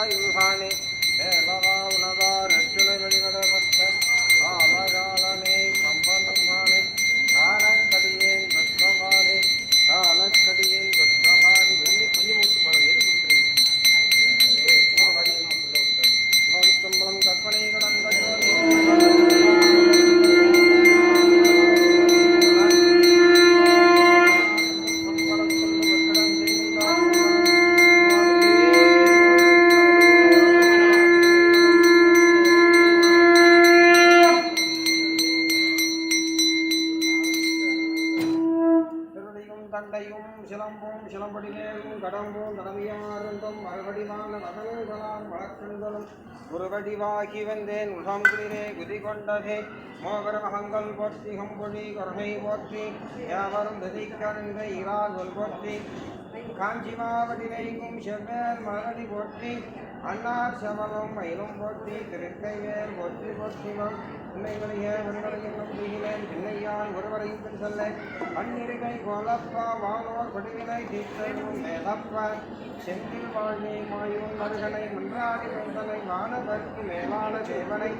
யுல்ஹானே வேலவா உணவார் அச்சுனை வெளிவடப்பட்ட காலகாலனே கம்பனம்மானே காலக்கடியேன் பத்மமானே காலக்கடியேன் பத்மமானி வெள்ளி கொஞ்சம் பணம் எது கொடுக்குறீங்க சிவத்தம்பலம் கற்பனை கடந்த தண்டையும் சிலம்பும் சிலம்படிவேலும் கடம்பும் கடமையாருந்தும் மறுபடிவான மதங்களாம் வழக்கங்களும் குருவடிவாகி வந்தேன் உஷாங்குளிரே குதி கொண்டதே மோகரமகங்கள் போற்றி கம்பொழி கருணை போற்றி யாவரும் ததிக்கருந்த இராகுல் போற்றி காஞ்சி மாவடினைக்கும் செவ்வேல் மலரடி போற்றி அன்னார் சமலம் மயிலும் போற்றி திருக்கைவேல் போற்றி போற்றிவம் உன்னைகளையே ஒருவரையும் நம்புகிறேன் பிள்ளையான் ஒருவரையும் பெருசல்ல அந்நிருகை கோலப்பா வானோர் கொடுவினை தீர்த்தரும் மேலப்பா செந்தில் வாழ்நே மாயோன் மருகனை மன்றாடி வந்தனை வானவர்க்கு மேலான தேவனை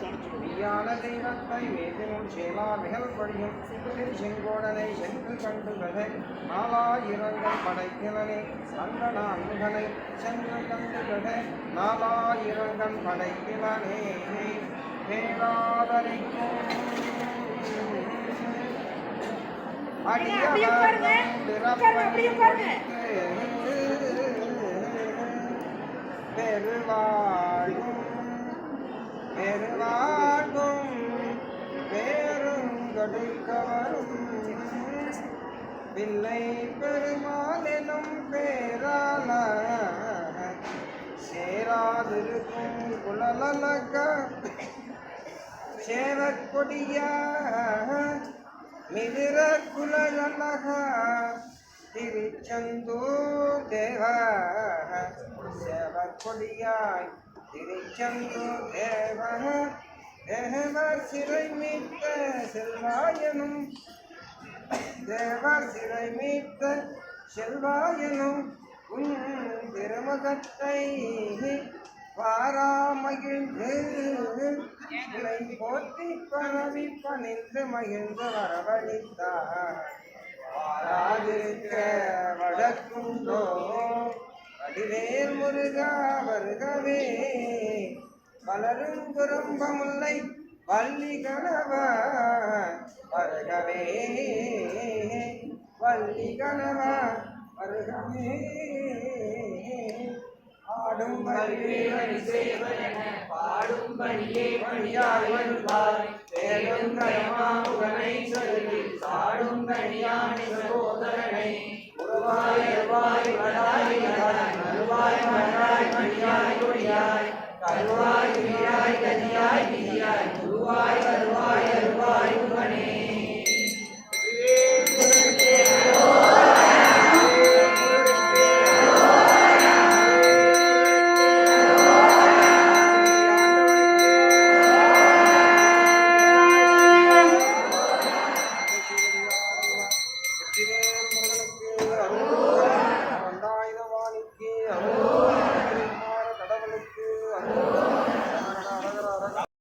மெய்யான தெய்வத்தை மேதினுள் சேலா மிகல் படியும் திரு செங்கோடனை சென்று கண்டு கதை நாலாயிரங்கள் படைக்கிறனே சந்தன அங்குகனை சென்று கண்டு கதை நாலாயிரங்கள் படைக்கிறனே பேராதரிக்கும் பெருவாழ்வும் பெருவாழ்வும் பேருங்கொடுக்கவரும் பிள்ளை பெருமாளெனும் பேரால சேராதிருக்கும் குழலக சேவற்கொடிய மிதிர குலகலக திருச்செந்தூர் தேவ சேவற்கொடியாய் திருச்செந்தூர் தேவ தேவர் சிறை மீட்ட செல்வாயனும் தேவர் சிறை மீட்ட செல்வாயனும் உன் திருமுகத்தை வாராமகிழ்ந்து உனை போற்றி பரவி பணிந்து மகிழ்ந்து வரவழைத்தார் வாராதிருக்க வழக்குண்டோ வடிவேல் முருகா வருகவே வளரும் குறும்பமுல்லை வள்ளி கணவ வருகவே வள்ளி கணவ வருகவே ஆடும் பரிவேணி சேவன பாடும் பணியே பணியாய் வருவாய் தேடும் கயமாமுகனை சொல்லி சாடும் கணியானி சகோதரனை உருவாய் அருவாய் வடாய் அருவாய் மழாய் மணியாய் கொடியாய் கருவாய் துணியாய் கதியாய்